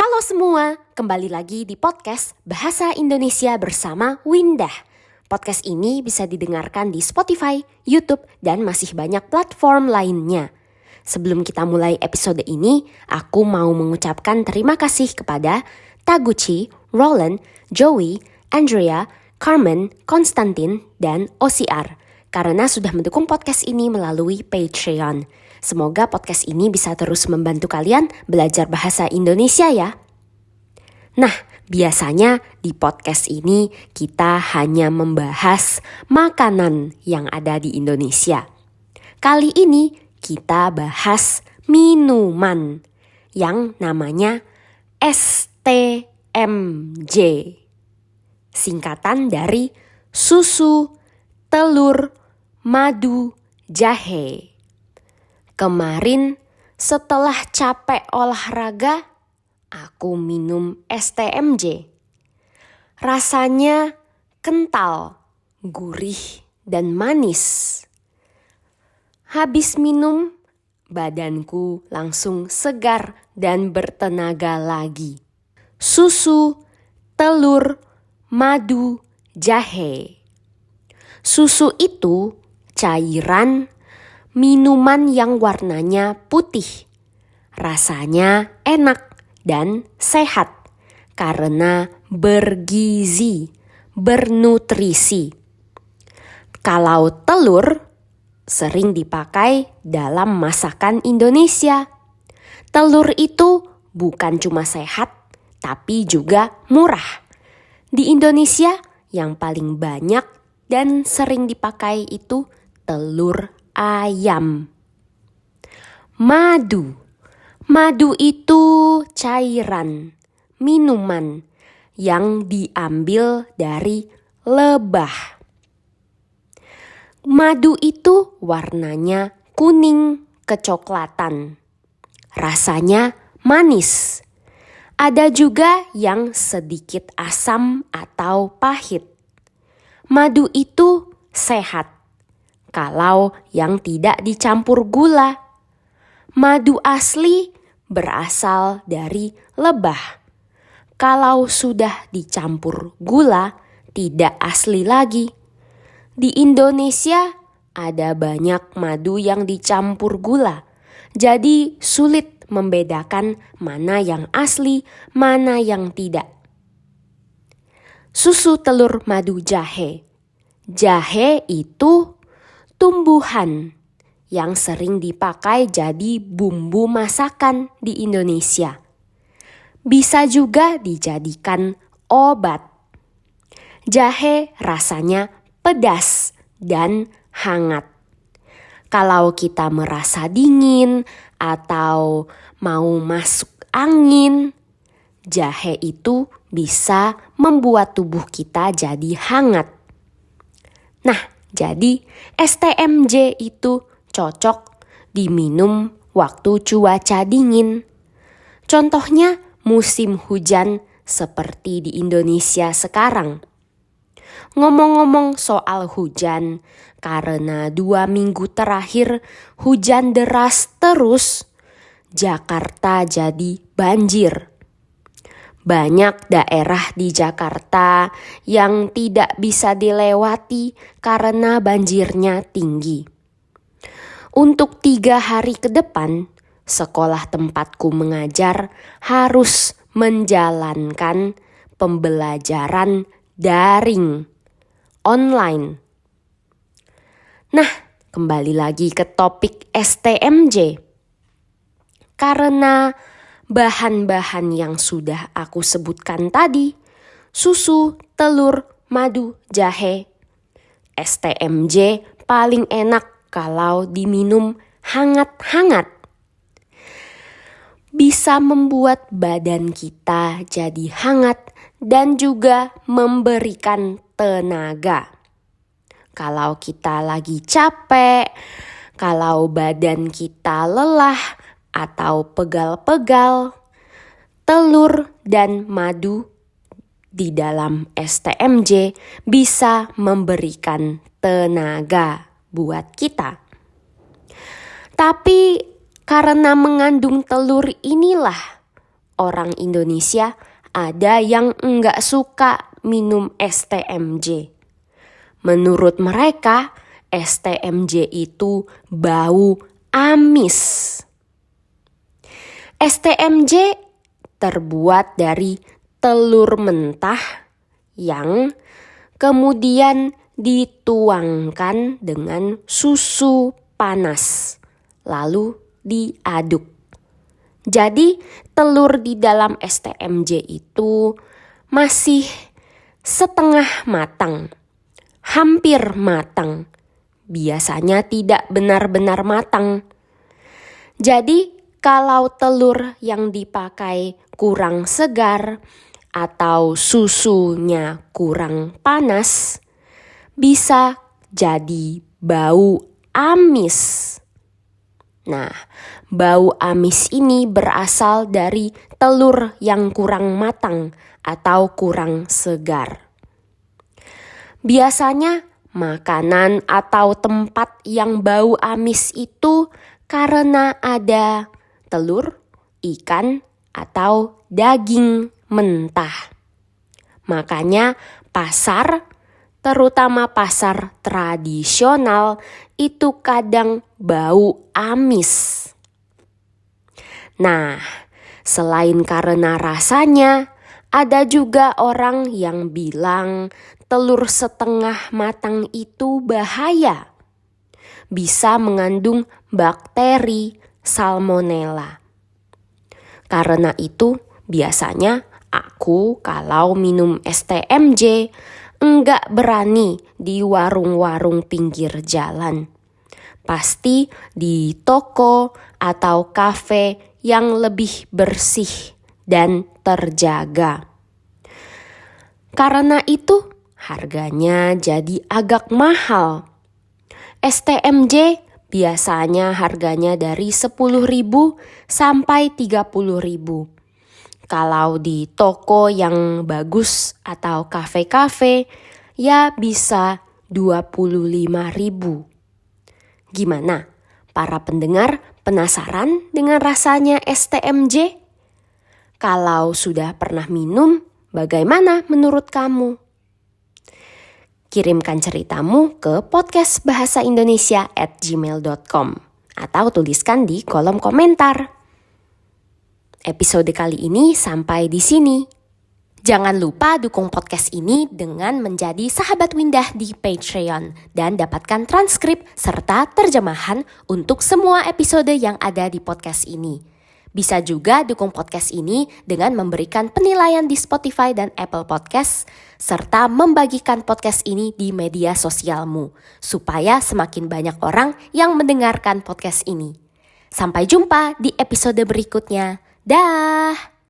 Halo semua, kembali lagi di podcast Bahasa Indonesia bersama Windah. Podcast ini bisa didengarkan di Spotify, YouTube, dan masih banyak platform lainnya. Sebelum kita mulai episode ini, aku mau mengucapkan terima kasih kepada Taguchi, Roland, Joey, Andrea, Carmen, Konstantin, dan OCR karena sudah mendukung podcast ini melalui Patreon. Semoga podcast ini bisa terus membantu kalian belajar bahasa Indonesia ya. Nah, biasanya di podcast ini kita hanya membahas makanan yang ada di Indonesia. Kali ini kita bahas minuman yang namanya STMJ. Singkatan dari susu, telur, madu, jahe. Kemarin setelah capek olahraga, aku minum STMJ. Rasanya kental, gurih, dan manis. Habis minum, badanku langsung segar dan bertenaga lagi. Susu, telur, madu, jahe. Susu itu cairan minuman yang warnanya putih. Rasanya enak dan sehat karena bergizi, bernutrisi. Kalau telur sering dipakai dalam masakan Indonesia. Telur itu bukan cuma sehat, tapi juga murah. Di Indonesia yang paling banyak dan sering dipakai itu telur ayam. Madu. Madu itu cairan, minuman yang diambil dari lebah. Madu itu warnanya kuning kecoklatan. Rasanya manis. Ada juga yang sedikit asam atau pahit. Madu itu sehat kalau yang tidak dicampur gula. Madu asli berasal dari lebah. Kalau sudah dicampur gula, tidak asli lagi. Di Indonesia ada banyak madu yang dicampur gula. Jadi sulit membedakan mana yang asli, mana yang tidak. Susu, telur, madu, jahe. Jahe itu tumbuhan yang sering dipakai jadi bumbu masakan di Indonesia. Bisa juga dijadikan obat. Jahe rasanya pedas dan hangat. Kalau kita merasa dingin atau mau masuk angin, jahe itu bisa membuat tubuh kita jadi hangat. Nah, jadi STMJ itu cocok diminum waktu cuaca dingin. Contohnya musim hujan seperti di Indonesia sekarang. Ngomong-ngomong soal hujan, karena 2 minggu terakhir hujan deras terus, Jakarta jadi banjir. Banyak daerah di Jakarta yang tidak bisa dilewati karena banjirnya tinggi. Untuk 3 hari ke depan, sekolah tempatku mengajar harus menjalankan pembelajaran daring, online. Nah, kembali lagi ke topik STMJ. Karena bahan-bahan yang sudah aku sebutkan tadi, susu, telur, madu, jahe, STMJ paling enak kalau diminum hangat-hangat. Bisa membuat badan kita jadi hangat dan juga memberikan tenaga. Kalau kita lagi capek, kalau badan kita lelah atau pegal-pegal, telur dan madu di dalam STMJ bisa memberikan tenaga buat kita. Tapi karena mengandung telur inilah orang Indonesia ada yang enggak suka minum STMJ. Menurut mereka, STMJ itu bau amis. STMJ terbuat dari telur mentah yang kemudian dituangkan dengan susu panas, lalu diaduk. Jadi telur di dalam STMJ itu masih setengah matang, hampir matang, biasanya tidak benar-benar matang. Jadi kalau telur yang dipakai kurang segar atau susunya kurang panas, bisa jadi bau amis. Nah, bau amis ini berasal dari telur yang kurang matang atau kurang segar. Biasanya makanan atau tempat yang bau amis itu karena ada telur, ikan, atau daging mentah. Makanya pasar, terutama pasar tradisional, itu kadang bau amis. Nah, selain karena rasanya, ada juga orang yang bilang telur setengah matang itu bahaya. Bisa mengandung bakteri salmonella. Karena itu, biasanya aku kalau minum STMJ enggak berani di warung-warung pinggir jalan. Pasti di toko atau kafe yang lebih bersih dan terjaga. Karena itu harganya jadi agak mahal. STMJ biasanya harganya dari 10.000 sampai 30.000. Kalau di toko yang bagus atau kafe-kafe, ya bisa 25.000. Gimana? Para pendengar penasaran dengan rasanya STMJ? Kalau sudah pernah minum, bagaimana menurut kamu? Kirimkan ceritamu ke podcastbahasaindonesia@gmail.com atau tuliskan di kolom komentar. Episode kali ini sampai di sini. Jangan lupa dukung podcast ini dengan menjadi sahabat Windah di Patreon dan dapatkan transkrip serta terjemahan untuk semua episode yang ada di podcast ini. Bisa juga dukung podcast ini dengan memberikan penilaian di Spotify dan Apple Podcast serta membagikan podcast ini di media sosialmu supaya semakin banyak orang yang mendengarkan podcast ini. Sampai jumpa di episode berikutnya. Dah.